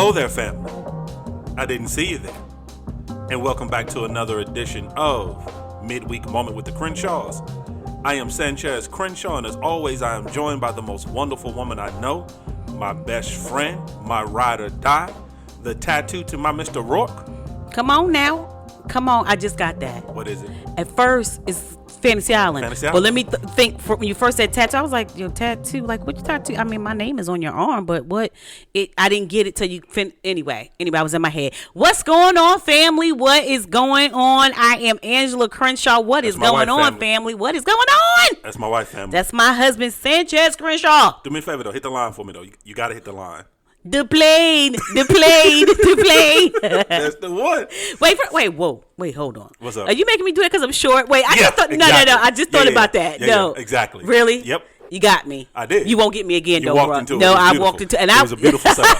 Hello there, family. I didn't see you there. And welcome back to another edition of Midweek Moment with the Crenshaws. I am Sanchez Crenshaw, and as always, I am joined by the most wonderful woman I know, my best friend, my ride or die, the tattoo to my Mr. Rourke. Come on now. Come on. I just got that. What is it? At first, it's Fantasy Island. But let me think. When you first said tattoo, I was like, your tattoo? Like, what you tattoo? I mean, my name is on your arm, but what? I didn't get it till you Anyway, I was in my head. What's going on, family? What is going on? I am Angela Crenshaw. What is going on, family? What is going on? That's my wife, family. That's my husband, Sanchez Crenshaw. Do me a favor, though. Hit the line for me, though. You got to hit the line. The plane. That's the one. Wait, hold on. What's up? Are you making me do it because I'm short? Wait, exactly. No. I just thought about that. No. Exactly. Really? Yep. You got me. I did. You won't get me again, you though, walked bro. into it. No, I walked into it. It was a beautiful setup.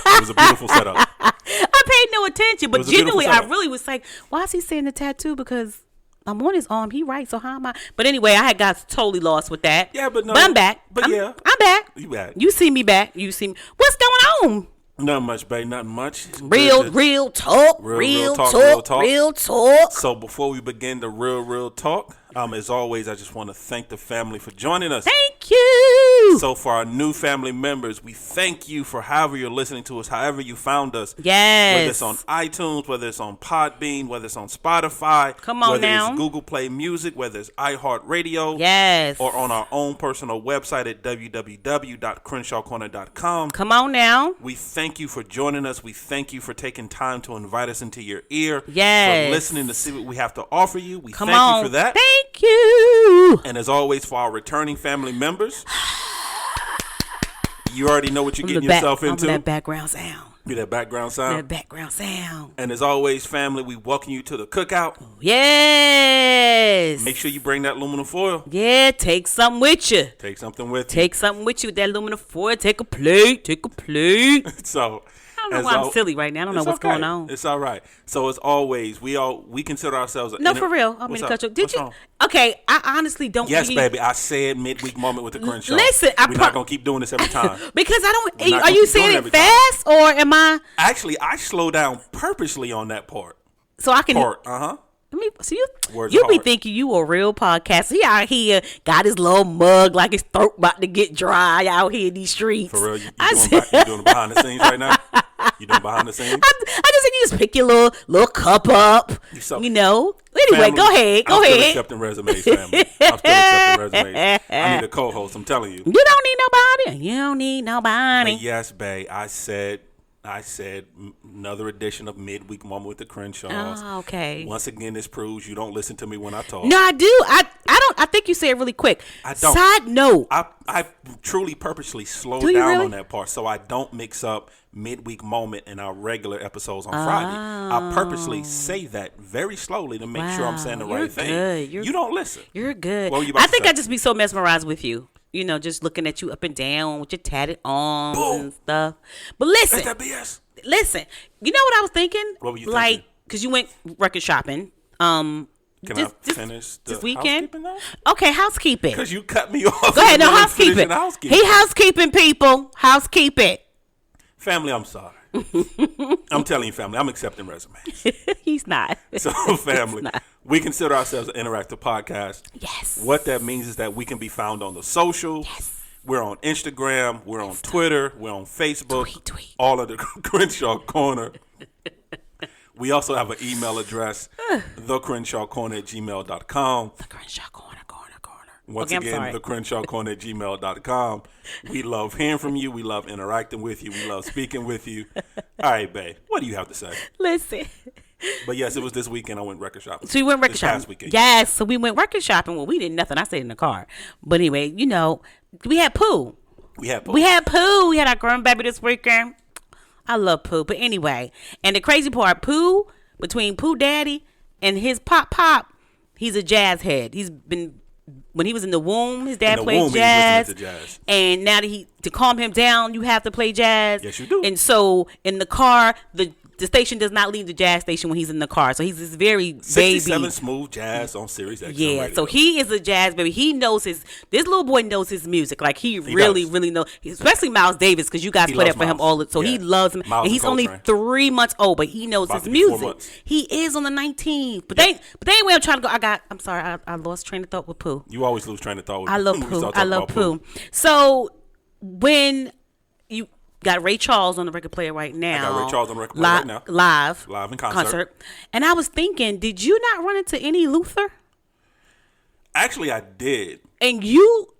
I paid no attention, but genuinely, I really was like, why is he saying the tattoo? Because I'm on his arm. He right, so how am I? But anyway, I had got totally lost with that. Yeah, but no. But I'm back. I'm back. You back. You see me back. You see me. What's going on? Not much, babe. Not much. Real talk. Real talk. So before we begin the real talk, as always, I just want to thank the family for joining us. Thank you. So for our new family members, we thank you for however you're listening to us, however you found us. Yes. Whether it's on iTunes, whether it's on Podbean, whether it's on Spotify. Come on whether now. It's Google Play Music, whether it's iHeartRadio. Yes. Or on our own personal website at www.crenshawcorner.com. Come on now. We thank you for joining us. We thank you for taking time to invite us into your ear. Yes. For listening to see what we have to offer you. We Come thank on. you for that. Thank you. And as always, for our returning family members, you already know what you're getting yourself into. That background sound. That background sound. And as always, family, we welcome you to the cookout. Yes. Make sure you bring that aluminum foil. Yeah, take something with you. Take something with you with that aluminum foil. Take a plate. So I don't know why I'm silly right now. I don't know what's going on. It's all right. So as always, we consider ourselves for real. I'm going to cut you. Did you? Wrong? Okay, I honestly don't. Yes, baby. I said midweek moment with the Crenshaw. Listen, we're not going to keep doing this every time. Because I don't. Are you saying it fast or am I? Actually, I slow down purposely on that part. So I can. So you be thinking you a real podcaster. He out here got his little mug like his throat about to get dry out here in these streets. For real, you doing behind the scenes right now? You doing behind the scenes? I just think you just pick your little cup up. Anyway, family, go ahead. I'm still accepting resumes, family. I need a co-host. I'm telling you. You don't need nobody. But yes, babe. I said another edition of Midweek Moment with the Crenshaws. Oh, okay. Once again, this proves you don't listen to me when I talk. No, I do. I don't. I think you say it really quick. I don't. Side note. I truly purposely slow down on that part so I don't mix up Midweek Moment and our regular episodes on Friday. I purposely say that very slowly to make sure I'm saying the right thing. You don't listen. You're good. What were you about to say? I just be so mesmerized with you. You know, just looking at you up and down with your tatted arms and stuff. But listen. That's that BS. Listen. You know what I was thinking? What were you thinking? Because you went record shopping. Can I finish this weekend? Housekeeping though? Okay, housekeeping. Because you cut me off. Go ahead, no, housekeeping. He housekeeping, people. Housekeeping. Family, I'm sorry. I'm telling you, family, I'm accepting resumes. He's not. So, family, we consider ourselves an interactive podcast. Yes. What that means is that we can be found on the social. Yes. We're on Instagram. We're on Twitter. We're on Facebook. Tweet. All of the Crenshaw Corner. We also have an email address, thecrenshawcorner@gmail.com. The Crenshaw Corner. Once again, thecrenshawcorner@gmail.com. We love hearing from you. We love interacting with you. We love speaking with you. All right, babe. What do you have to say? Listen. But yes, it was this weekend I went record shopping. So you went record shopping? Past weekend. Yes. So we went record shopping. Well, we did nothing. I stayed in the car. But anyway, we had Pooh. We had Pooh. We had our grandbaby this weekend. I love Pooh. But anyway, and the crazy part, Pooh, between Pooh Daddy and his pop, he's a jazz head. He's been... When he was in the womb, his dad played jazz. And now that to calm him down, you have to play jazz. Yes, you do. And so in the car, the the station does not leave the jazz station when he's in the car. So he's this very 67 baby. smooth jazz on Sirius XM Yeah, radio. so he is a jazz baby. He knows this little boy knows his music. Like he really, does. really knows, especially Miles Davis, because you guys play that for him all the. So he loves him, Miles and he's only 3 months old, but he knows his music. He is on the 19th, but anyway, I'm trying to go. I'm sorry, I lost train of thought with Pooh. You always lose train of thought with I love Pooh. I love Pooh. So when you got Ray Charles on the record player right now. I got Ray Charles on the record player right now. Live in concert. And I was thinking, did you not run into any Luther? Actually, I did. And you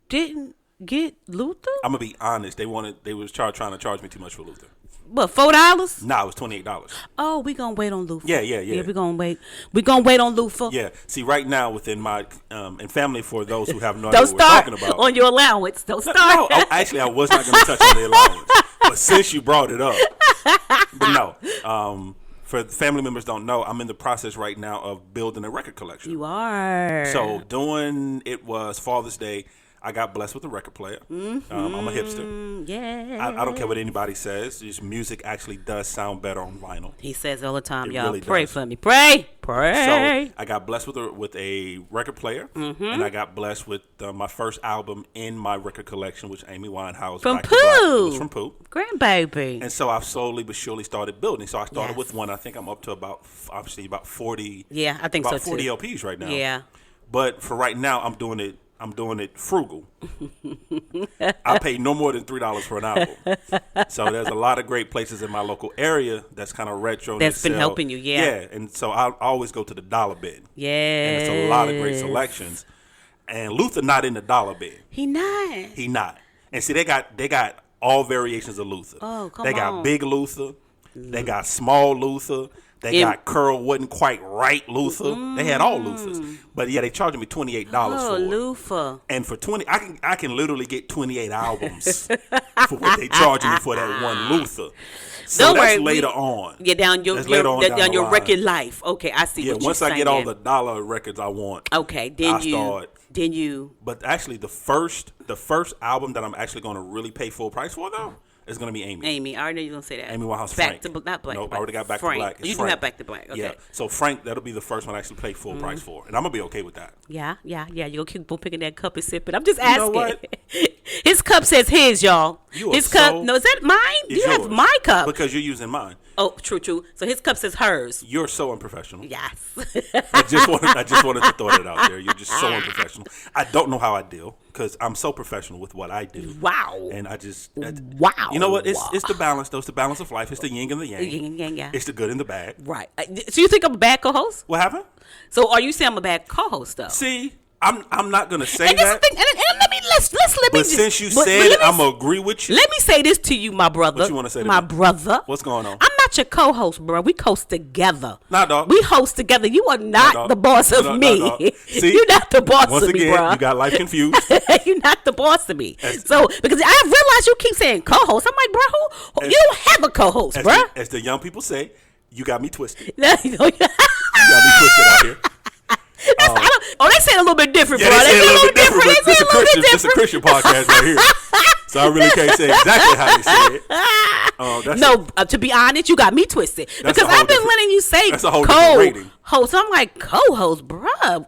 didn't get Luther? I'm gonna be honest. They was trying to charge me too much for Luther. What, $4? Nah, it was $28. Oh, we gonna wait on Luther. Yeah. Yeah, we gonna wait. We gonna wait on Luther. Yeah. See, right now within my and family, for those who have no idea what we're talking about. Don't start on your allowance. Don't start. No, actually, I was not gonna touch on the allowance, but since you brought it up, but no. For family members don't know, I'm in the process right now of building a record collection. You are. So it was Father's Day. I got blessed with a record player. Mm-hmm. I'm a hipster. Yeah. I don't care what anybody says. Just music actually does sound better on vinyl. He says all the time, y'all. Really pray does. for me. Pray. So I got blessed with a record player, and I got blessed with my first album in my record collection, which Amy Winehouse. From Back to Black. It was Pooh. from Pooh. Grandbaby. And so I've slowly but surely started building. So I started with one. I think I'm up to about 40. Yeah, I think about so 40 too. LPs right now. Yeah. But for right now, I'm doing it frugal. I pay no more than $3 for an album. So there's a lot of great places in my local area that's kind of retro. That's been helping you, yeah. Yeah, and so I always go to the dollar bin. Yeah. And it's a lot of great selections. And Luther not in the dollar bin. He not. And see, they got all variations of Luther. Oh, come on. They got big Luther. They got small Luther. They got curl wasn't quite right Luther. They had all Luthers. But yeah, they charged me $28 for it. Luther. And for 20, I can literally get 28 albums for what they charging me for that one Luther. So Don't that's worry, later on. Yeah, down your record life. Okay, I see what you're saying. Once I get all the dollar records I want. Okay, then you. But actually, the first album that I'm actually going to really pay full price for though is going to be Amy. Amy, I already know you're going to say that. Amy Winehouse. Back Frank. to not Black. Nope, I already got Back Frank. to Black. It's You Frank. do have Back to Black. Okay. Yeah. So Frank, that'll be the first one I actually pay full price for, and I'm gonna be okay with that. Yeah. You're gonna keep on picking that cup and sipping. I'm just asking. You know what? His cup says his, y'all. His cup. No, is that mine? You have my cup because you're using mine. Oh, true. So his cup says hers. You're so unprofessional. Yes. I just wanted to throw that out there. You're just so unprofessional. I don't know how I deal because I'm so professional with what I do. Wow. And I just wow. You know what? It's the balance. Though. It's the balance of life. It's the yin and the yang. Yin and yang, yeah. It's the good and the bad. Right. So you think I'm a bad co-host? What happened? So are you saying I'm a bad co-host though? See, I'm not gonna say and that. And let me But since you said it, I'm gonna agree with you. Let me say this to you, my brother. What you want to say to my me? brother? What's going on? I'm not your co-host, bro. We host together. Nah, dog. We host together. You are not the boss of me. Nah, See, you're not the boss once of me, again, bro. You got life confused. You're not the boss of me. So because I realize you keep saying co-host, I'm like, bro, you don't have a co-host, bro. As the young people say, you got me twisted. You got me twisted out here. They say it a little bit different, yeah, bro. They say a little bit different. It's a Christian podcast right here. So I really can't say exactly how they say it. To be honest, you got me twisted. Because I've been letting you say co-host. I'm like, co-host, bruh.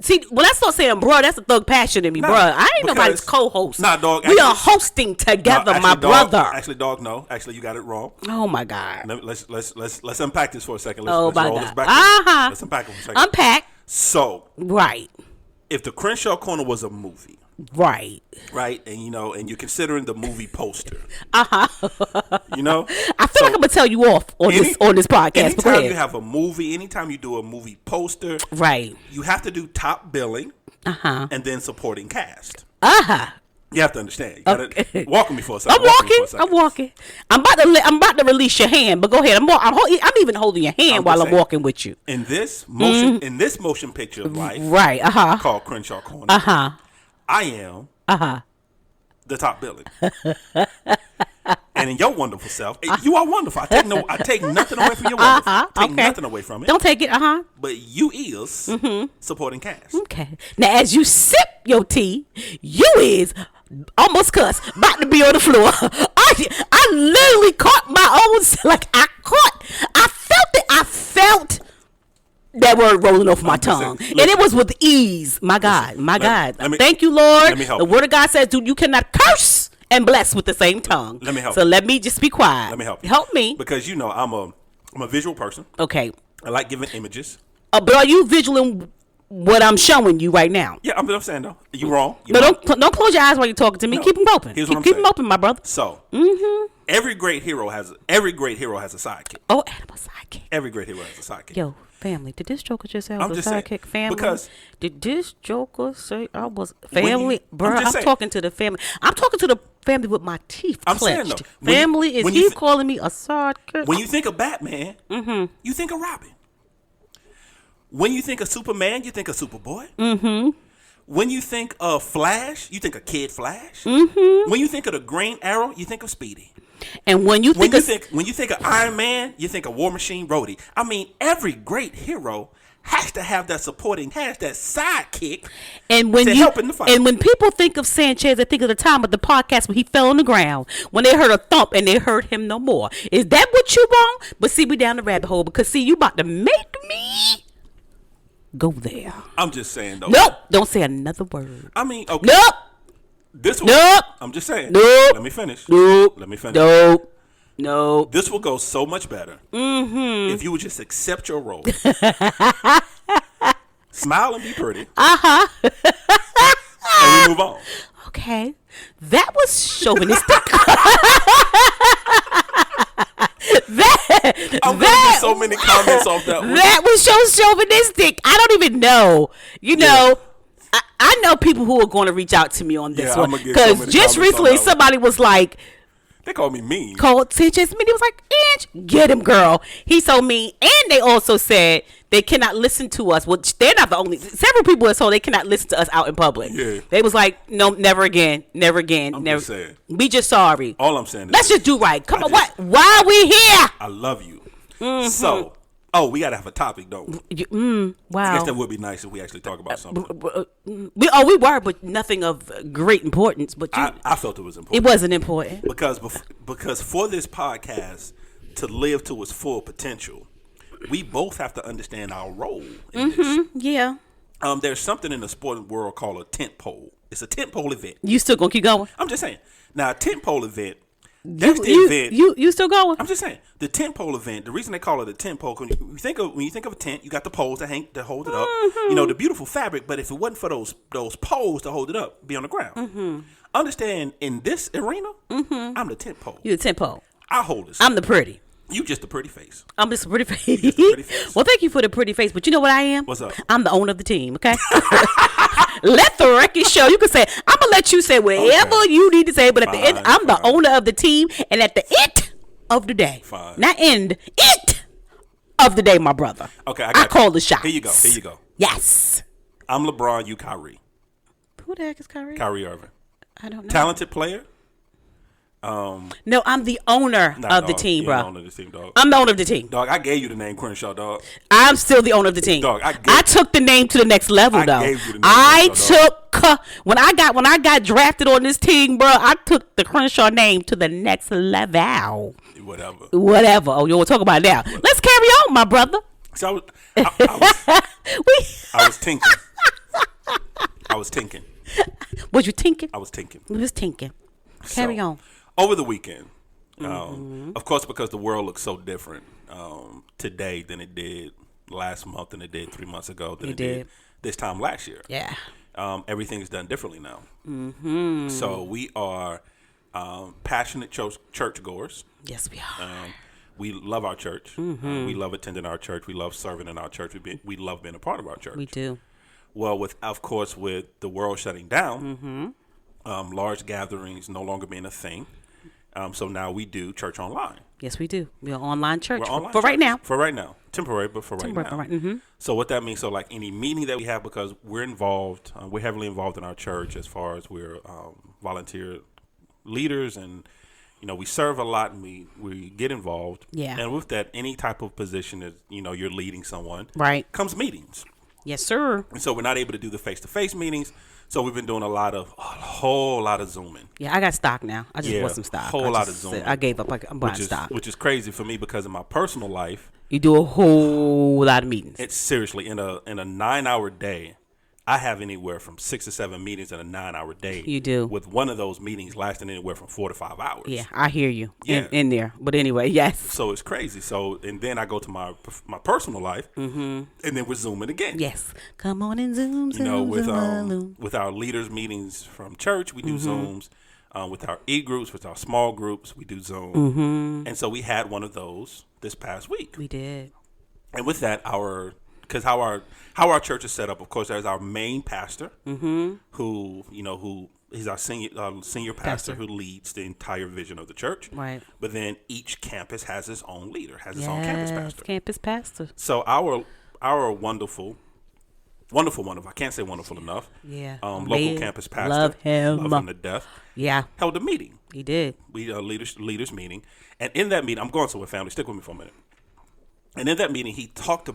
See, when I start saying bruh, that's a thug passion in me, bruh. I ain't nobody's co-host. Nah, dog. We are hosting together, my brother. Actually, dog, no. Actually, you got it wrong. Oh, my God. Let's unpack this for a second. Let's roll God. This back. Let's unpack it for a second. Unpack. So. Right. If the Crenshaw Corner was a movie. Right. And you're considering the movie poster. I feel like I'm gonna tell you off on this podcast. Anytime you have a movie, anytime you do a movie poster, right, you have to do top billing, and then supporting cast. You have to understand. You gotta walk with me for a second. I'm walking. I'm about to release your hand, but go ahead. I'm even holding your hand while I'm walking with you. In this motion picture of life, right? Called Crenshaw Corner. I am the top billing. And in your wonderful self, you are wonderful. I take nothing away from your wonderful. Take nothing away from it. Don't take it. But you is supporting cast. Okay. Now, as you sip your tea, you is almost cuss, about to be on the floor. I literally caught my own, like I felt it. I felt that word rolling off my tongue. And it was with ease. My God. Thank you, Lord. Let me help the word of God says, dude, you cannot curse and bless with the same tongue. Let me help. So let me just be quiet. Let me help you. Help me. Because I'm a visual person. Okay. I like giving images. But are you vigilant what I'm showing you right now? Yeah, I'm saying though. You wrong. Don't close your eyes while you're talking to me. No. Keep them open. Keep them open, my brother. So, every great hero has a sidekick. Oh, animal sidekick. Every great hero has a sidekick. Yo, family, did this Joker just say I was a sidekick? Saying, family, because did this Joker say I was family? Bro, I'm talking to the family. I'm talking to the family with my teeth clenched. Saying, though, family, is he calling me a sidekick? When you think of Batman, you think of Robin. When you think of Superman, you think of Superboy. When you think of Flash, you think of Kid Flash. When you think of the Green Arrow, you think of Speedy. And when you think of Iron Man, you think of War Machine Rhodey. I mean, every great hero has to have that sidekick to help in the fight. And when people think of Sanchez, they think of the time of the podcast when he fell on the ground, when they heard a thump and they heard him no more. Is that what you want? But see, we down the rabbit hole because see, you about to make me go there. I'm just saying though. Nope. Don't say another word. I mean, okay. Nope. Nope. I'm just saying. Nope. Let me finish. Nope. Let me finish. Nope. No. This will go so much better if you would just accept your role. Smile and be pretty. And we move on. Okay. That was chauvinistic. I'm going to get so many comments off that one. That was so chauvinistic. I don't even know. You know, I know people who are going to reach out to me on this one. Because just recently somebody was like, they called me mean. Called Sanchez mean. He was like, Inch, get him, girl. He's so mean. And they also said they cannot listen to us. Well, they're not the only. Several people have told they cannot listen to us out in public. Yeah. They was like, no, never again. Never again. I'm never. Just saying. We just sorry. All I'm saying is. Let's just do right. Come on. What? Why are we here? I love you. So. We gotta have a topic, don't we? Wow. I guess that would be nice if we actually talk about something. We were, but nothing of great importance. But I felt it was important. It wasn't important because for this podcast to live to its full potential, we both have to understand our role in this. Yeah. There's something in the sporting world called a tent pole. It's a tent pole event. You still gonna keep going? I'm just saying. Now, a tent pole event. Event. You still going? I'm just saying the tent pole event. The reason they call it a tent pole, when you think of a tent, you got the poles to hold it up. You know, the beautiful fabric. But if it wasn't for those poles to hold it up, it'd be on the ground. Understand? In this arena, I'm the tent pole. You the tent pole. I hold this. I'm the pretty. You just a pretty face. I'm just a pretty face. Well, thank you for the pretty face, but you know what I am? What's up? I'm the owner of the team. Okay. Let the record show. You can say, I'm gonna let you say whatever you need to say, but at the end, I'm the owner of the team, and at the end of the day, not end, it of the day, my brother. Okay, I call the shots. Here you go. Yes. I'm LeBron. You Kyrie. Who the heck is Kyrie? Kyrie Irving. I don't know. Talented player. No, I'm the owner of the team, bro. Owner of the team, dog. I'm the owner of the team. Dog, I gave you the name Crenshaw, dog. I'm still the owner of the team. Dog, I took the name to the next level, though. Gave you the name Crenshaw, when I got drafted on this team, bro, I took the Crenshaw name to the next level. Whatever. Oh, you want to talk about it now? Let's carry on, my brother. So I was tinking. Was you tinking? I was tinking. We was tinking. Carry on. Over the weekend, of course, because the world looks so different today than it did last month, than it did 3 months ago, than it did this time last year. Yeah. Everything is done differently now. So we are passionate churchgoers. Yes, we are. We love our church. We love attending our church. We love serving in our church. We love being a part of our church. We do. Well, with the world shutting down, large gatherings no longer being a thing. So now we do church online. Yes, we do. We're online church for right now. For right now. Temporary, but for right now. So what that means, so like any meeting that we have, because we're involved, we're heavily involved in our church as far as we're volunteer leaders, and we serve a lot, and we get involved. Yeah. And with that, any type of position is, you're leading someone. Right. Comes meetings. Yes, sir. And so we're not able to do the face-to-face meetings. So we've been doing a whole lot of Zooming. Yeah, I got stock now. I just bought some stock. Whole lot of Zooming. I gave up. I'm buying stock. Which is crazy for me because in my personal life, you do a whole lot of meetings. It's seriously in a 9-hour day. I have anywhere from 6 to 7 meetings in a 9-hour day. You do. With one of those meetings lasting anywhere from 4 to 5 hours. Yeah, I hear you. Yeah. In there. But anyway, yes. So it's crazy. So, and then I go to my personal life, and then we're Zooming again. Yes. Come on and Zoom, with our leaders meetings from church, we do Zooms. With our e-groups, with our small groups, we do Zoom. And so we had one of those this past week. We did. And with that, because how our church is set up, of course, there's our main pastor, who is our senior pastor who leads the entire vision of the church. Right. But then each campus has its own leader, has its own campus pastor. So our wonderful, I can't say wonderful enough. Yeah. Local campus pastor, love him to death. Yeah. Held a meeting. He did. We leaders meeting, and in that meeting, I'm going to a family. Stick with me for a minute. And in that meeting, he talked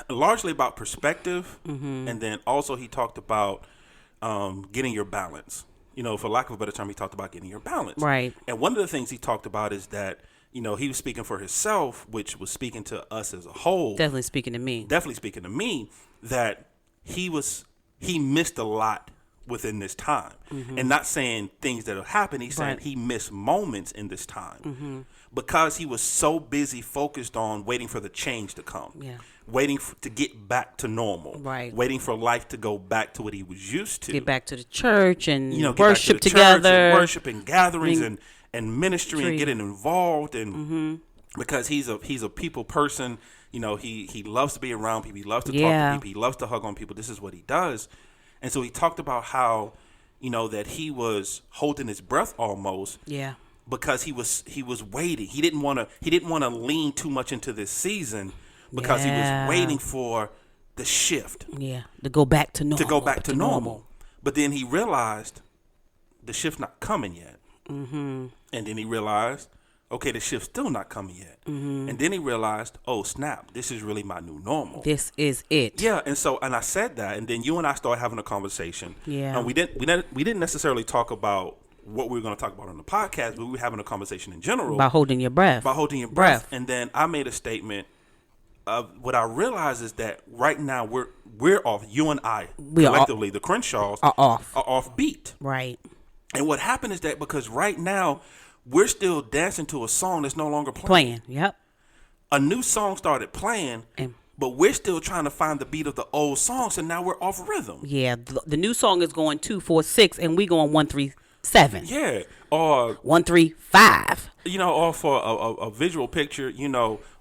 largely about perspective, and then also he talked about getting your balance. For lack of a better term, he talked about getting your balance. Right. And one of the things he talked about is that, he was speaking for himself, which was speaking to us as a whole. Definitely speaking to me. That he missed a lot within this time. And not saying things that have happened. He's saying he missed moments in this time. Because he was so busy focused on waiting for the change to come. Yeah. Waiting to get back to normal. Right. Waiting for life to go back to what he was used to. Get back to the church and worship together. And worship and gatherings and ministry and getting involved. And because he's a people person, he loves to be around people. He loves to talk to people. He loves to hug on people. This is what he does. And so he talked about how, that he was holding his breath almost. Yeah. Because he was waiting. He didn't want to lean too much into this season because he was waiting for the shift. Yeah, to go back to normal. But then he realized the shift not coming yet. And then he realized, okay, the shift's still not coming yet. And then he realized, oh snap, this is really my new normal. This is it. Yeah, and I said that, and then you and I started having a conversation. Yeah, and we didn't necessarily talk about what we were going to talk about on the podcast, but we were having a conversation in general about holding your breath. And then I made a statement of what I realized is that right now we're off. You and I collectively, the Crenshaws are off beat. Right. And what happened is that because right now we're still dancing to a song that's no longer playing. Yep. A new song started playing. But we're still trying to find the beat of the old song, so now we're off rhythm. Yeah, the new song is going 2-4-6, and we going 1-3-7. Yeah, or 1-3-5. Or for a visual picture,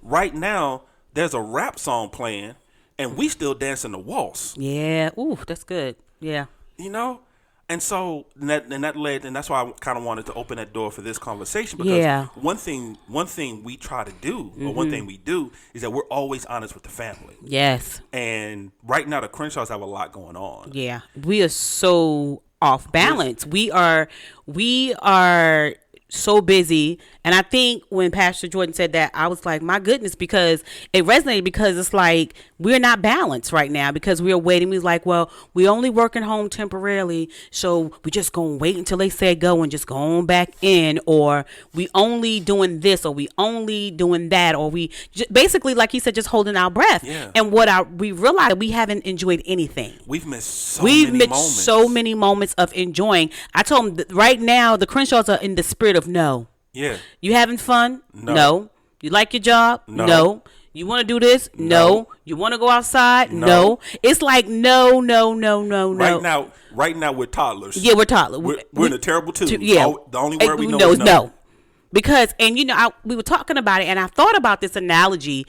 right now there's a rap song playing, and we still dancing the waltz. Yeah, ooh, that's good. Yeah, and so that led, and that's why I kind of wanted to open that door for this conversation because one thing we try to do, or one thing we do, is that we're always honest with the family. Yes, and right now the Crenshaws have a lot going on. Yeah, we are so off balance. We are so busy, and I think when Pastor Jordan said that, I was like, my goodness, because it resonated, because it's like we're not balanced right now because we are waiting. We was like, well, we only working home temporarily, so we just gonna wait until they say go and just go on back in, or we only doing this, or we only doing that, or we basically, like he said, just holding our breath. Yeah. And we realized we haven't enjoyed anything. We've missed so many moments of enjoying. I told him that right now the Crenshaws are in the spirit of no. Yeah. You having fun? No. You like your job? No. You want to do this? No. You want to go outside? No. It's like no. Right now we're toddlers. Yeah, we're toddlers. We're in a terrible twos. Yeah. The only word we know is no. Because, and we were talking about it, and I thought about this analogy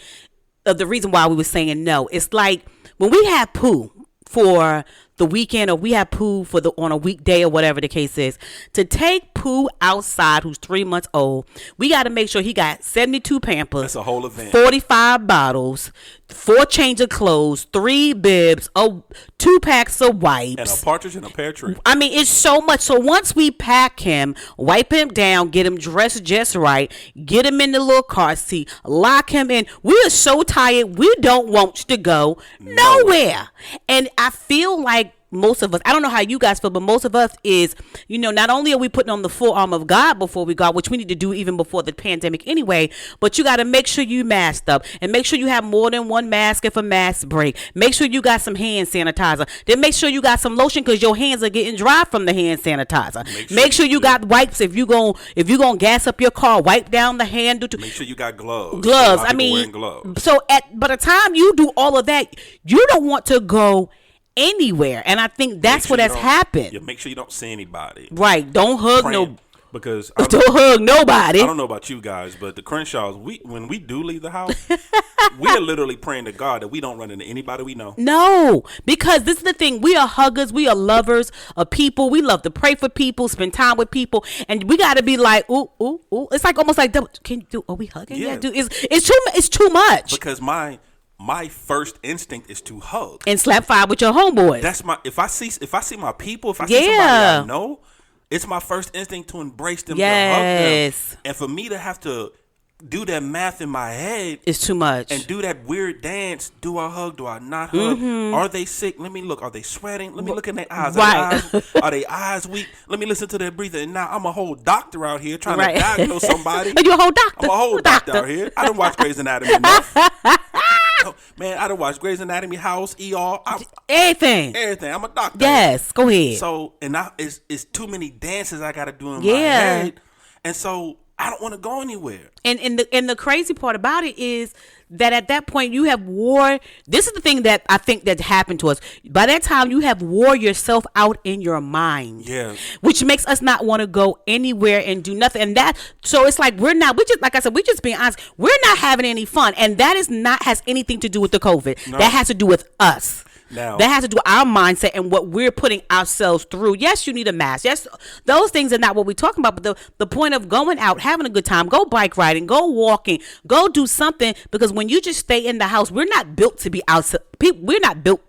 of the reason why we were saying no. It's like when we had Pooh for the the weekend, or we have Pooh on a weekday or whatever the case is, to take Pooh outside, who's 3 months old, we got to make sure he got 72 Pampers. That's a whole event. 45 bottles, 4 change of clothes, 3 bibs, 2 packs of wipes, and a partridge in a pear tree. I mean, it's so much. So once we pack him, wipe him down, get him dressed just right, get him in the little car seat, lock him in, we are so tired, we don't want to go nowhere. And I feel like most of us, I don't know how you guys feel, but most of us is, not only are we putting on the full armor of God before we go, which we need to do even before the pandemic anyway, but you got to make sure you masked up, and make sure you have more than one mask if a mask break. Make sure you got some hand sanitizer. Then make sure you got some lotion, because your hands are getting dry from the hand sanitizer. Make sure you got wipes if you gonna gas up your car. Wipe down the handle. Make sure you got gloves. I mean, gloves. So by the time you do all of that, you don't want to go anywhere, and I think that's what has happened. Yeah, make sure you don't see anybody. Right, don't hug because don't hug nobody. I don't know about you guys, but the Crenshaws, when we do leave the house, we are literally praying to God that we don't run into anybody we know. No, because this is the thing. We are huggers. We are lovers of people. We love to pray for people, spend time with people, and we got to be like, ooh, ooh, ooh. It's like almost like, can you do? Are we hugging? Yeah, dude. It's too much. Because my first instinct is to hug and slap five with your homeboys. That's if I see my people, if I see somebody I know, it's my first instinct to embrace them, to hug them. And for me to have to do that math in my head, it's too much. And do that weird dance. Do I hug? Do I not hug? Mm-hmm. Are they sick? Let me look. Are they sweating? Let me look in their eyes. Right. Are they eyes weak? Let me listen to their breathing. And now I'm a whole doctor out here trying to diagnose somebody. You a whole doctor? I'm a whole doctor out here. I done watched Grey's Anatomy enough. Man, I done watched Grey's Anatomy, House, ER, everything. I'm a doctor. Yes, go ahead. So, and now it's too many dances I got to do in my head, and so I don't want to go anywhere. And the crazy part about it is that at that point you have wore. This is the thing that I think that happened to us. By that time, you have wore yourself out in your mind. Yeah. Which makes us not want to go anywhere and do nothing. And so it's like we just like I said, we just being honest. We're not having any fun, and that has anything to do with the COVID. No. That has to do with us. Now, that has to do with our mindset and what we're putting ourselves through. Yes, you need a mask. Yes, those things are not what we're talking about. But the point of going out, having a good time, go bike riding, go walking, go do something. Because when you just stay in the house, we're not built to be outside. We're not built.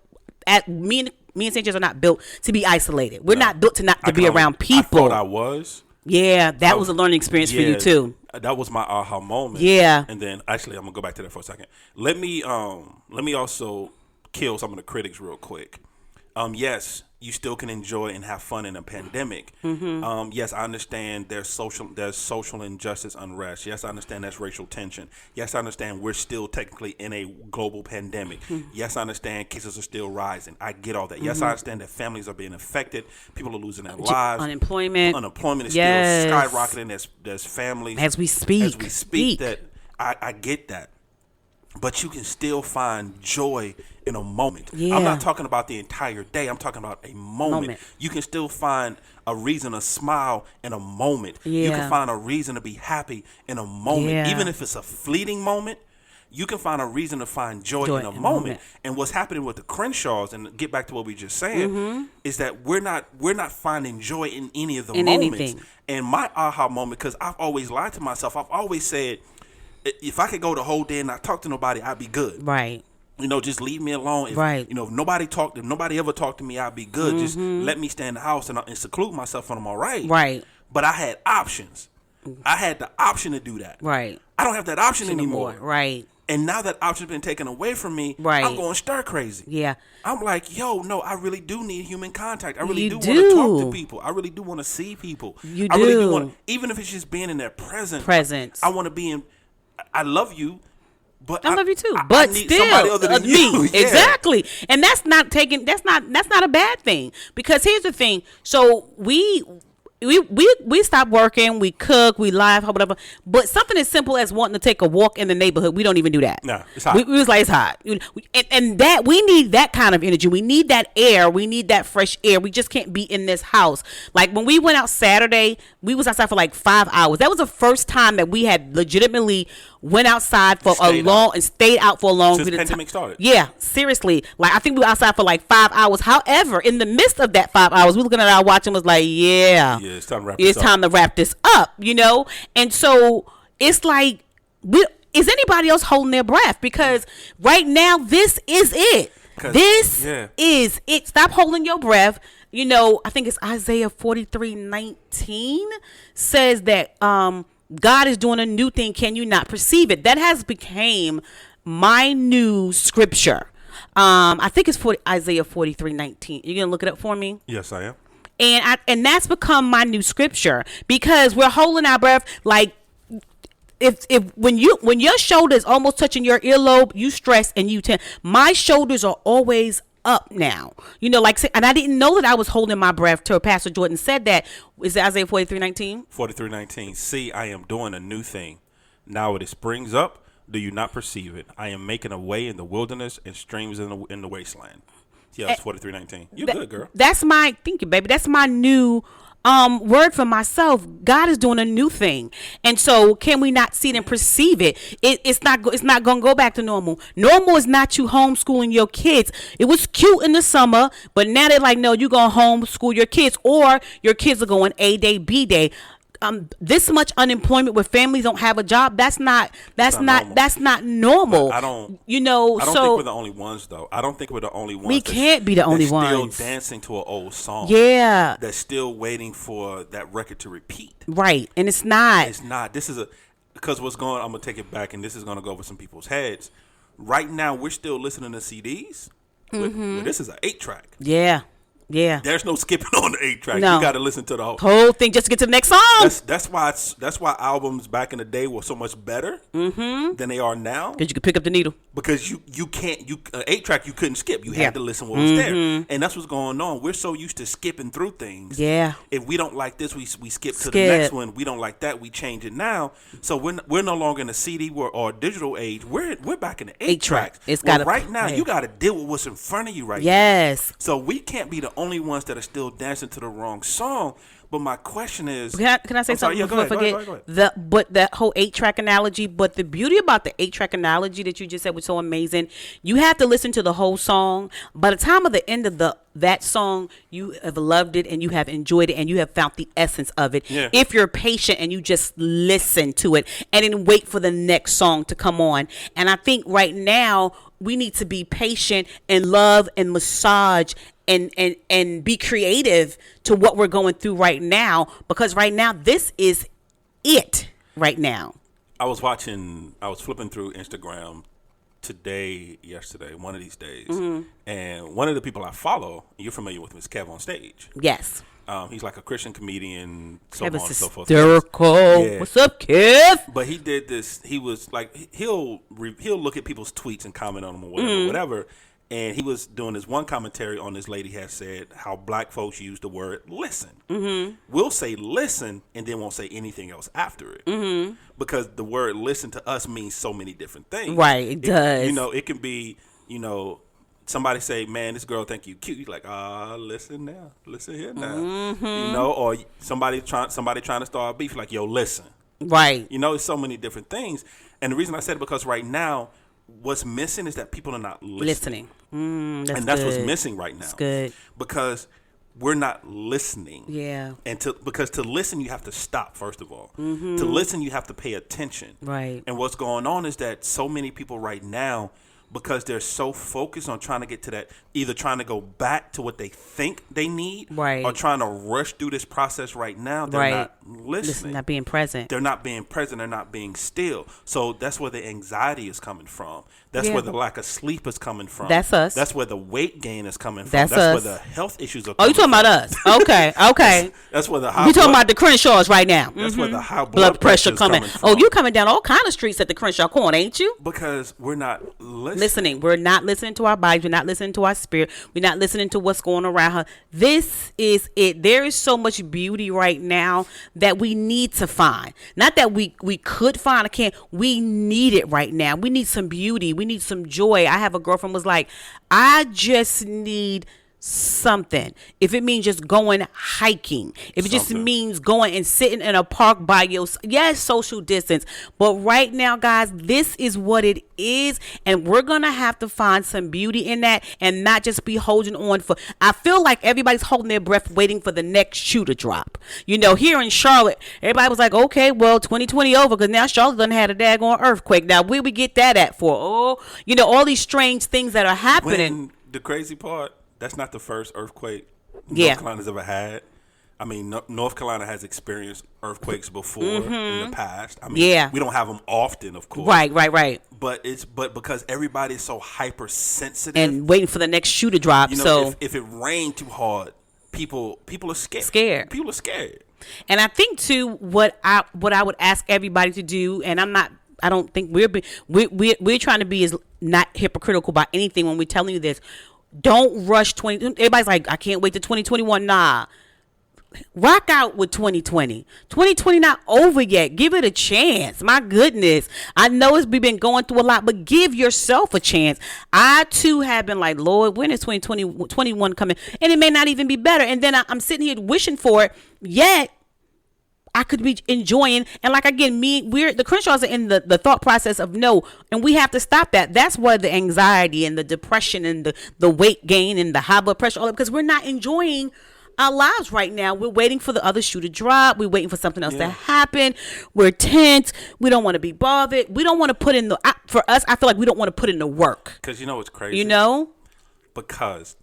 Me and Sanchez are not built to be isolated. We're not built to be around people. I thought I was. Yeah, that was a learning experience for you too. That was my aha moment. Yeah. And then actually, I'm gonna go back to that for a second. Let me also kill some of the critics real quick. Yes, you still can enjoy and have fun in a pandemic. Mm-hmm. Yes, I understand there's social injustice, unrest. Yes, I understand there's racial tension. Yes, I understand we're still technically in a global pandemic. Mm-hmm. Yes, I understand cases are still rising. I get all that. Mm-hmm. Yes, I understand that families are being affected. People are losing their lives. Unemployment is still skyrocketing. There's families as we speak. That I get that. But you can still find joy in a moment. Yeah. I'm not talking about the entire day. I'm talking about a moment. You can still find a reason to smile in a moment. Yeah. You can find a reason to be happy in a moment. Yeah. Even if it's a fleeting moment, you can find a reason to find joy in a moment. And what's happening with the Crenshaws, and get back to what we just said, is that we're not finding joy in any of the moments. Anything. And my aha moment, because I've always lied to myself, I've always said, if I could go the whole day and not talk to nobody, I'd be good. Right. Just leave me alone. If nobody ever talked to me, I'd be good. Mm-hmm. Just let me stay in the house and seclude myself and I'm all right. Right. But I had options. I had the option to do that. Right. I don't have that option anymore. Right. And now that option's been taken away from me, I'm going stir crazy. Yeah. I'm like, no, I really do need human contact. I really do want to talk to people. I really do want to see people. I really do want, even if it's just being in their presence. I want to be in. I love you, but I love you too. But need still, somebody other than you. Yeah. Exactly, and that's not a bad thing, because here's the thing. So we stop working, we cook, we live, whatever. But something as simple as wanting to take a walk in the neighborhood, we don't even do that. No, it's hot. We was like, it's hot, and that we need that kind of energy. We need that air. We need that fresh air. We just can't be in this house. Like when we went out Saturday, we was outside for like 5 hours. That was the first time that we had legitimately went outside for and stayed out for a long since period of time. Pandemic started. Yeah, seriously. Like, I think we were outside for like 5 hours. However, in the midst of that 5 hours, we looking at our watch and was like, it's time to wrap this up. It's time to wrap this up, you know? And so it's like, is anybody else holding their breath? Because right now, this is it. This is it. Stop holding your breath. You know, I think it's Isaiah 43:19 says that God is doing a new thing. Can you not perceive it? That has become my new scripture. I think it's Isaiah 43:19. You gonna look it up for me? Yes, I am. And that's become my new scripture because we're holding our breath. Like, if when your shoulder is almost touching your earlobe, you stress and you my shoulders are always up now, you know, like, and I didn't know that I was holding my breath till Pastor Jordan said that. Is it Isaiah 43:19? 43:19. See, I am doing a new thing. Now it springs up. Do you not perceive it? I am making a way in the wilderness and streams in the wasteland. Yeah, it's 43:19. You good, girl. That's my, thank you, baby. That's my new word for myself. God is doing a new thing, and so can we not see it and perceive it? It's not gonna go back to normal. Normal is not you homeschooling your kids. It was cute in the summer, but now they're like, no, you're gonna homeschool your kids, or your kids are going A day, B day. This much unemployment where families don't have a job, that's not normal. I don't think we're the only ones, though. I don't think we're the only ones. We can't be the only ones. Still dancing to an old song. Yeah. That's still waiting for that record to repeat. Right. And it's not. It's not. This is because I'm going to take it back, and this is going to go over some people's heads. Right now, we're still listening to CDs. Mm-hmm. This is an 8-track. Yeah. Yeah. There's no skipping on the 8-track. No. You got to listen to the whole thing just to get to the next song. That's why albums back in the day were so much better than they are now. Because you could pick up the needle. Because you can't 8-track you couldn't skip. You had to listen what was there, and that's what's going on. We're so used to skipping through things. Yeah. If we don't like this, we skip to the next one. We don't like that, we change it now. So we're no longer in the CD or digital age. We're back in the 8-track. It's got right now. You got to deal with what's in front of you right now. Yes. So we can't be the only ones that are still dancing to the wrong song. But my question is, can I say something before I forget? Go ahead. But that whole 8-track analogy. But the beauty about the 8-track analogy that you just said was so amazing. You have to listen to the whole song. By the time of the end of that song, you have loved it and you have enjoyed it and you have found the essence of it. Yeah. If you're patient and you just listen to it and then wait for the next song to come on. And I think right now we need to be patient and love and massage and be creative to what we're going through right now, because right now this is it right now. I was flipping through Instagram yesterday, one of these days, and one of the people I follow, you're familiar with him, is Kev on Stage. Yes. He's like a Christian comedian, so on and so forth. Hysterical. Yeah. What's up, Kev? But he did this. He was like, he'll look at people's tweets and comment on them or whatever. And he was doing this one commentary on this lady has said how black folks use the word listen. Mm-hmm. We'll say listen and then won't say anything else after it. Because the word listen to us means so many different things. Right, it does. It can be, somebody say, man, this girl think you cute. You're like, listen now. Listen here now. Mm-hmm. Or somebody trying to start a beef, like, yo, listen. Right. It's so many different things. And the reason I said it because right now, what's missing is that people are not listening. That's what's missing right now. That's good. Because we're not listening. Yeah. And because to listen, you have to stop, first of all. Mm-hmm. To listen, you have to pay attention. Right. And what's going on is that so many people right now, because they're so focused on trying to get to that, either trying to go back to what they think they need, right, or trying to rush through this process right now, they're not listening. Not being present. They're not being present. They're not being still. So that's where the anxiety is coming from. That's where the lack of sleep is coming from. That's us. That's where the weight gain is coming from. That's us. Where the health issues are coming you talking from. about us. Okay. That's where the high You're talking about the Crenshaws right now. That's where the high blood pressure is coming from. Oh, you coming down all kind of streets at the Crenshaw corner, ain't you? Because we're not listening. We're not listening to our bodies. We're not listening to our spirit. We're not listening to what's going around her. This is it. There is so much beauty right now that we need to find. Not that we could find. We need it right now. We need some beauty. We need some joy. I have a girlfriend was like, I just need something. If it means just going hiking, if it just Something. means going and sitting in a park by yourself, yes, social distance. But right now, guys, this is what it is, and we're gonna have to find some beauty in that, and not just be holding on for. I feel like everybody's holding their breath, waiting for the next shoe to drop. You know, here in Charlotte, everybody was like, okay, well, 2020 over, because now Charlotte done had a daggone earthquake. Now, where we get that at for? Oh, you know, all these strange things that are happening. When the crazy part, that's not the first earthquake Yeah. North Carolina's ever had. I mean, North Carolina has experienced earthquakes before in the past. I mean, Yeah. we don't have them often, of course. Right. But because everybody is so hypersensitive And waiting for the next shoe to drop. you know, So if it rained too hard, people are scared. Scared. People are scared. And I think too, what I would ask everybody to do, and I don't think we're trying to be as not hypocritical about anything when we're telling you this. Don't rush 20. Everybody's like, I can't wait to 2021. Nah, rock out with 2020. 2020 not over yet. Give it a chance. My goodness, I know we've been going through a lot, but give yourself a chance. I too have been like, Lord, when is 2021 coming? And it may not even be better. And then I'm sitting here wishing for it. Yet I could be enjoying, and like again, we're the Crenshaws are in the thought process of no, and we have to stop that. That's where the anxiety and the depression and the weight gain and the high blood pressure, all that, because we're not enjoying our lives right now. We're waiting for the other shoe to drop. We're waiting for something else to happen. We're tense. We don't want to be bothered. We don't want to put in for us, I feel like we don't want to put in the work. Because you know what's crazy? You know? Because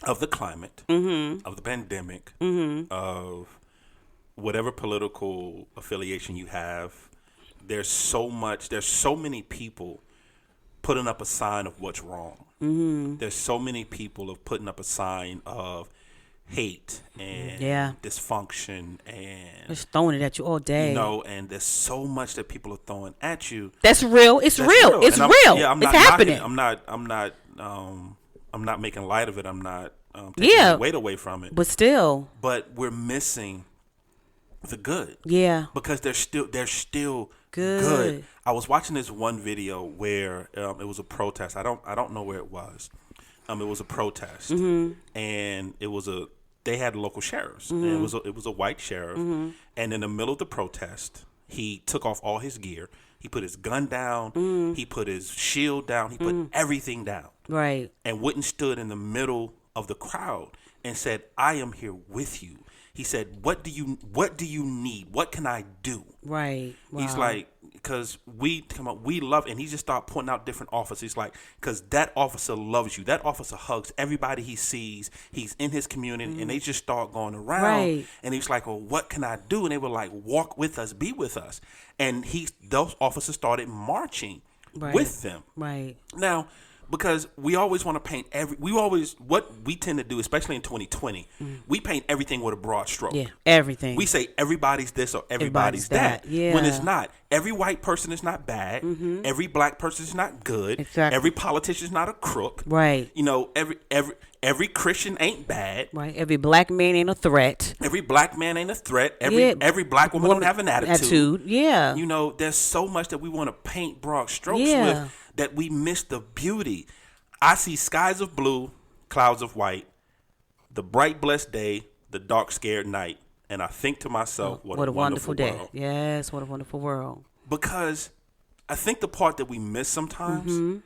of the climate, of the pandemic, of whatever political affiliation you have, there's so many people putting up a sign of what's wrong. There's so many people of putting up a sign of hate and dysfunction and just throwing it at you all day. You know, and there's so much that people are throwing at you. That's real. It's real. It's real. Yeah, it's happening. I'm not making light of it. I'm not taking weight away from it. But still. But we're missing the good. Yeah. Because they're still good. I was watching this one video where it was a protest. I don't know where it was. It was a protest, and they had local sheriffs, and it was a white sheriff, and in the middle of the protest, he took off all his gear. He put his gun down. He put his shield down. He put everything down. Right. And went and stood in the middle of the crowd and said, "I am here with you." He said, "What do you need? What can I do?" Right. Wow. He's like, because we love, and he just started pointing out different officers. He's like, because that officer loves you. That officer hugs everybody he sees. He's in his community, and they just start going around. Right. And he's like, well, what can I do? And they were like, walk with us, be with us. And those officers started marching with them. Right. Now, because we always want to paint what we tend to do, especially in 2020, we paint everything with a broad stroke. Yeah, everything. We say everybody's this or everybody's that. Yeah. When it's not. Every white person is not bad. Every black person is not good. Exactly. Every politician is not a crook. Right. You know, every Christian ain't bad. Right. Every black man ain't a threat. Every black man ain't a threat. Every black woman don't have an attitude. Yeah. You know, there's so much that we want to paint broad strokes with that we miss the beauty. I see skies of blue, clouds of white, the bright blessed day, the dark scared night, and I think to myself, what a wonderful day. World. Yes, what a wonderful world. Because I think the part that we miss sometimes,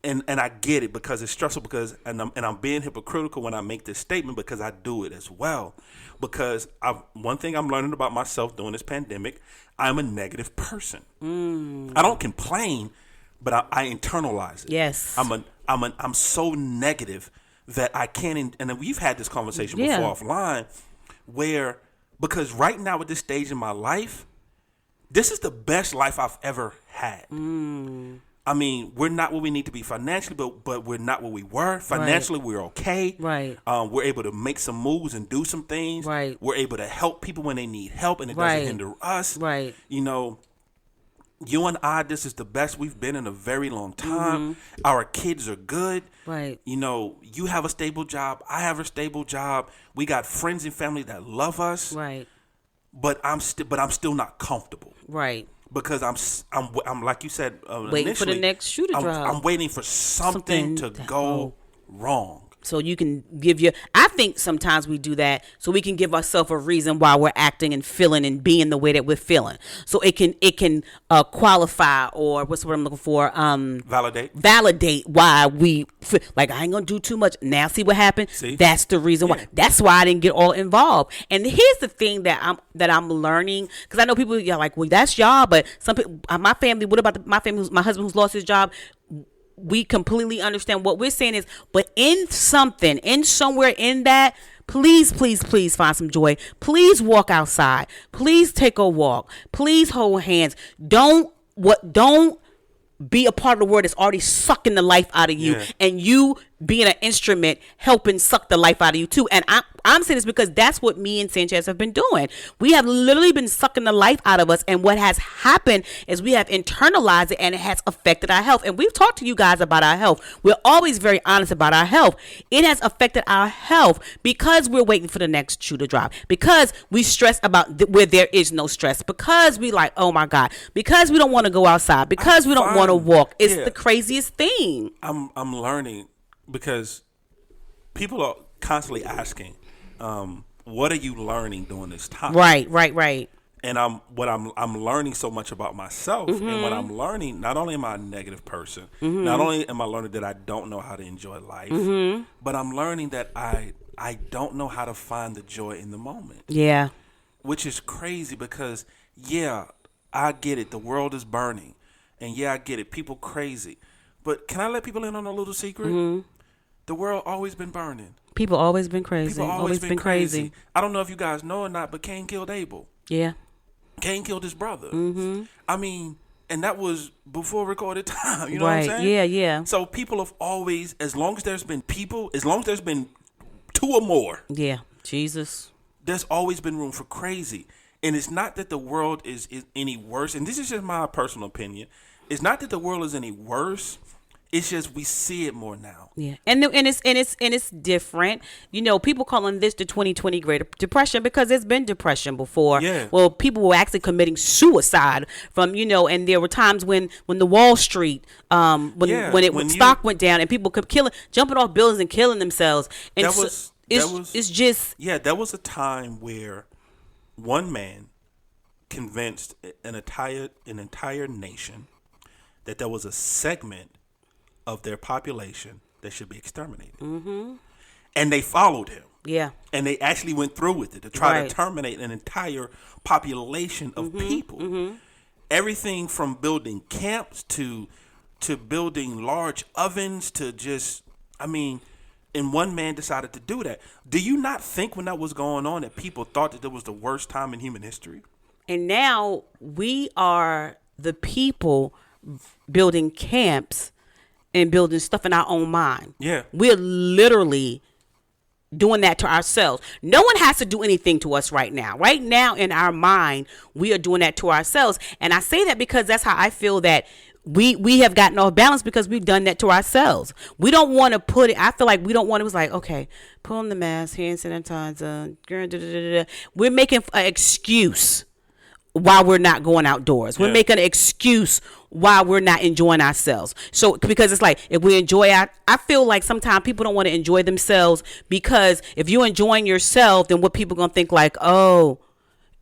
and I get it because it's stressful, and I'm being hypocritical when I make this statement because I do it as well. Because one thing I'm learning about myself during this pandemic, I'm a negative person. I don't complain, but I internalize it. Yes. I'm so negative that I can't. And we've had this conversation before offline, where because right now at this stage in my life, this is the best life I've ever had. I mean, we're not where we need to be financially, but we're not where we were. Financially, we're okay. Right. We're able to make some moves and do some things. Right. We're able to help people when they need help, and it doesn't hinder us. Right. You know, you and I, this is the best we've been in a very long time. Our kids are good. Right. You know, you have a stable job. I have a stable job. We got friends and family that love us. Right. But I'm still not comfortable. Right. Because I'm like you said waiting for the next shoe to drop. I'm waiting for something to go wrong. So you can give your, I think sometimes we do that so we can give ourselves a reason why we're acting and feeling and being the way that we're feeling. So it can qualify, or what's what I'm looking for? Validate why we feel like I ain't gonna do too much. Now see what happened? See? That's the reason why. That's why I didn't get all involved. And here's the thing that I'm learning, because I know people are like, well, that's y'all, but some people, my family, what about my family, my husband who's lost his job? We completely understand. What we're saying is, but in somewhere in that, please find some joy. Please walk outside. Please take a walk. Please hold hands. Don't be a part of the world that's already sucking the life out of you, and you being an instrument helping suck the life out of you too. And I'm saying this because that's what me and Sanchez have been doing. We have literally been sucking the life out of us, and what has happened is we have internalized it, and it has affected our health. And we've talked to you guys about our health. We're always very honest about our health. It has affected our health because we're waiting for the next shoe to drop, because we stress about where there is no stress, because we like, oh my God, because we don't want to go outside, because we don't want to walk. It's the craziest thing. I'm learning, because people are constantly asking, what are you learning during this time? Right. And I'm learning so much about myself, and what I'm learning, not only am I a negative person, not only am I learning that I don't know how to enjoy life, but I'm learning that I don't know how to find the joy in the moment. Yeah. Which is crazy, because I get it. The world is burning, and I get it. People crazy. But can I let people in on a little secret? The world always been burning. People always been crazy. People always been crazy. I don't know if you guys know or not, but Cain killed Abel. Yeah. Cain killed his brother. I mean, and that was before recorded time. You know what I'm saying? Yeah. So people have always, as long as there's been people, as long as there's been two or more. Yeah. Jesus. There's always been room for crazy. And it's not that the world is any worse. And this is just my personal opinion. It's not that the world is any worse. It's just we see it more now. Yeah, and it's different. You know, people calling this the 2020 Great Depression because there's been depression before. Yeah. Well, people were actually committing suicide from, and there were times when the Wall Street when stock went down and people kept jumping off buildings and killing themselves. And there was a time where one man convinced an entire nation that there was a segment of their population that should be exterminated. And they followed him. Yeah. And they actually went through with it to try to terminate an entire population of people. Everything from building camps to building large ovens to just, and one man decided to do that. Do you not think when that was going on that people thought that it was the worst time in human history? And now we are the people building camps and building stuff in our own mind. Yeah. We're literally doing that to ourselves. No one has to do anything to us right now. Right now in our mind, we are doing that to ourselves. And I say that because that's how I feel that we have gotten off balance, because we've done that to ourselves. We don't want to put it, I feel like we don't want it was like, okay, put on the mask, hand sanitizer, we're making an excuse why we're not going outdoors. We're making an excuse why we're not enjoying ourselves. So, because it's like, if we enjoy I feel like sometimes people don't want to enjoy themselves, because if you're enjoying yourself, then what people going to think like, oh,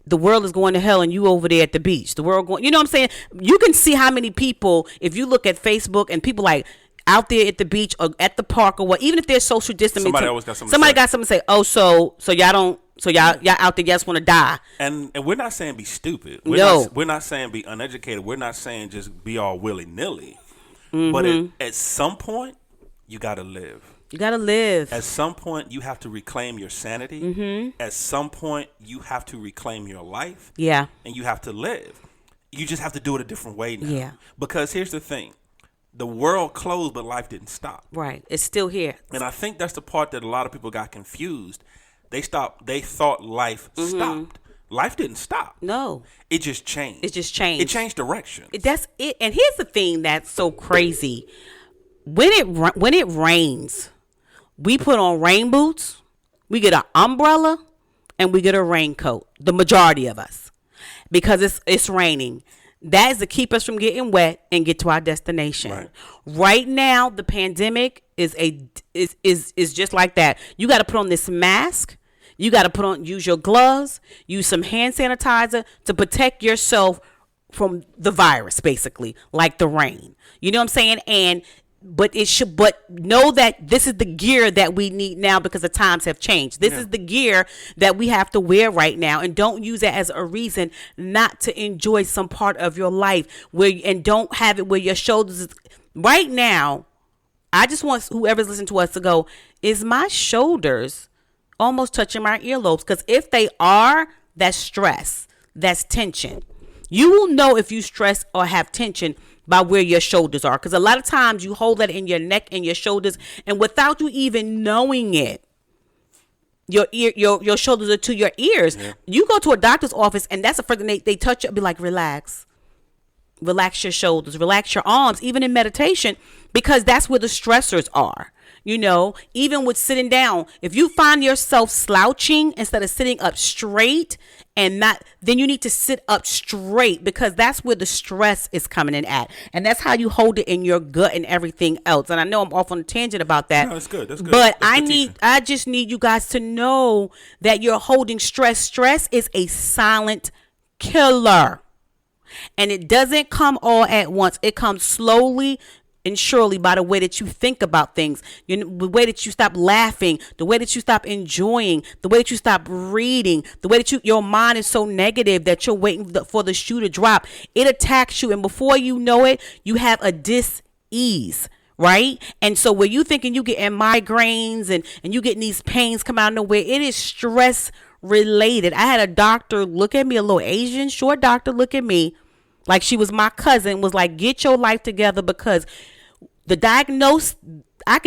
the world is going to hell and you over there at the beach. The world going, you know what I'm saying? You can see how many people, if you look at Facebook and people like out there at the beach or at the park or what, even if they're social distancing. Somebody always got something to say. Oh, so y'all don't. So y'all out there just want to die. And we're not saying be stupid. We're not saying be uneducated. We're not saying just be all willy-nilly. But at some point, you got to live. You got to live. At some point, you have to reclaim your sanity. At some point, you have to reclaim your life. Yeah. And you have to live. You just have to do it a different way now. Yeah. Because here's the thing. The world closed, but life didn't stop. Right. It's still here. And I think that's the part that a lot of people got confused. They thought life stopped. Life didn't stop. No. It just changed. It changed direction. That's it. And here's the thing that's so crazy. When it rains, we put on rain boots, we get an umbrella, and we get a raincoat. The majority of us. Because it's raining. That is to keep us from getting wet and get to our destination. Right now, the pandemic is just like that. You got to put on this mask. You got to use your gloves, use some hand sanitizer to protect yourself from the virus, basically, like the rain. You know what I'm saying? But know that this is the gear that we need now because the times have changed. This is the gear that we have to wear right now, and don't use it as a reason not to enjoy some part of your life and don't have it where your shoulders right now. I just want whoever's listening to us to go, is my shoulders almost touching my earlobes? Because if they are, that's stress, that's tension. You will know if you stress or have tension by where your shoulders are, because a lot of times you hold that in your neck and your shoulders, and without you even knowing it, your shoulders are to your ears. Yeah. You go to a doctor's office and that's the first thing they touch you, be like, relax your shoulders, relax your arms, even in meditation, because that's where the stressors are. You know, even with sitting down, if you find yourself slouching instead of sitting up straight then you need to sit up straight, because that's where the stress is coming in at. And that's how you hold it in your gut and everything else. And I know I'm off on a tangent about that. No, that's good. That's good. But I just need you guys to know that you're holding stress. Stress is a silent killer. And it doesn't come all at once. It comes slowly and surely by the way that you think about things, the way that you stop laughing, the way that you stop enjoying, the way that you stop reading, the way that your mind is so negative that you're waiting for the shoe to drop. It attacks you, and before you know it, you have a dis-ease, right? And so where you thinking you getting migraines and you getting these pains come out of nowhere, it is stress related. I had a doctor look at me, a little Asian short doctor look at me like she was my cousin, was like, get your life together, because the diagnose,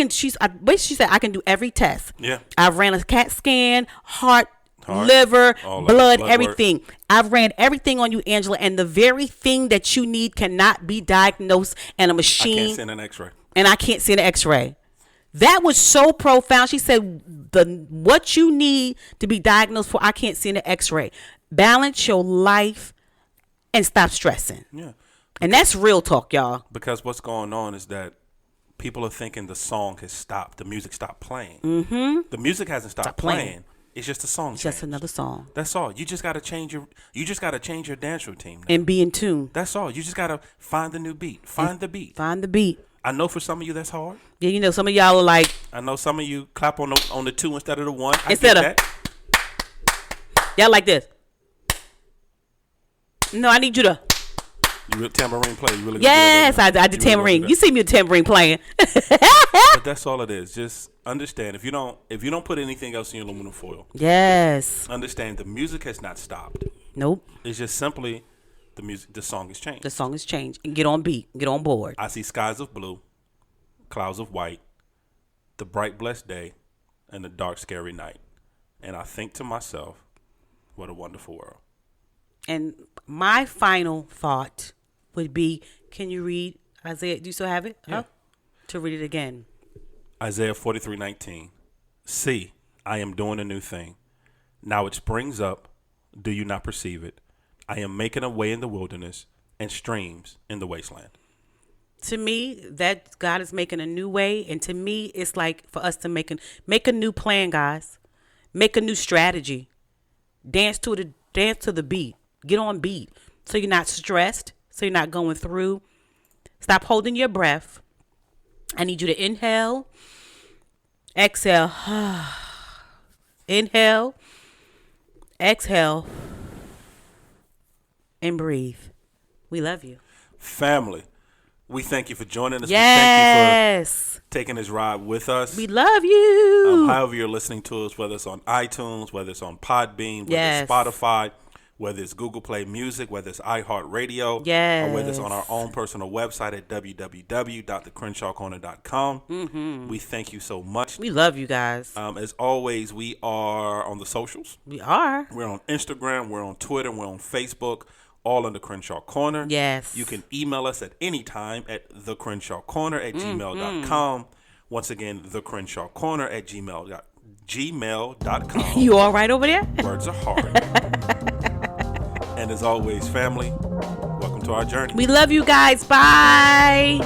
she said I can do every test. Yeah. I ran a CAT scan, heart, liver, blood, everything. Work. I've ran everything on you, Angela, and the very thing that you need cannot be diagnosed in a machine. I can't send an x-ray. And I can't see an x-ray. That was so profound. She said, what you need to be diagnosed for, I can't see in an x-ray. Balance your life and stop stressing. Yeah. And that's real talk, y'all. Because what's going on is that people are thinking the song has stopped. The music stopped playing. Mm-hmm. The music hasn't stopped playing. It's just a song. It's just another song. That's all. You just gotta change your dance routine now. And be in tune. That's all. You just gotta find the new beat. Find the beat. I know for some of you that's hard. Yeah, you know, some of y'all are like, I know some of you clap on the 2 instead of the 1. Y'all like this. No, I need you to. You tambourine play. You really yes, I did tambourine. You see me with tambourine playing. But that's all it is. Just understand, if you don't put anything else in your aluminum foil. Yes. Understand the music has not stopped. Nope. It's just simply the song has changed. The song has changed. And get on beat. Get on board. I see skies of blue, clouds of white, the bright blessed day, and the dark scary night. And I think to myself, what a wonderful world. And my final thought would be, can you read Isaiah? Do you still have it? Yeah. Oh, to read it again. Isaiah 43:19. See, I am doing a new thing. Now it springs up. Do you not perceive it? I am making a way in the wilderness and streams in the wasteland. To me, that God is making a new way. And to me, it's like for us to make a new plan, guys. Make a new strategy. Dance to the beat. Get on beat. So you're not stressed. So you're not going through. Stop holding your breath. I need you to inhale, exhale, inhale, exhale, and breathe. We love you. Family, we thank you for joining us. Yes. We thank you for taking this ride with us. We love you. However you're listening to us, whether it's on iTunes, whether it's on Podbean, whether it's Spotify, whether it's Google Play Music, whether it's iHeartRadio, or whether it's on our own personal website at www.theCrenshawCorner.com. Mm-hmm. We thank you so much. We love you guys. As always, we are on the socials. We are. We're on Instagram, we're on Twitter, we're on Facebook, all under Crenshaw Corner. Yes. You can email us at any time at thecrenshawcorner@gmail.com. Once again, thecrenshawcorner@gmail.com. You all right over there? Words are hard. And as always, family, welcome to our journey. We love you guys. Bye.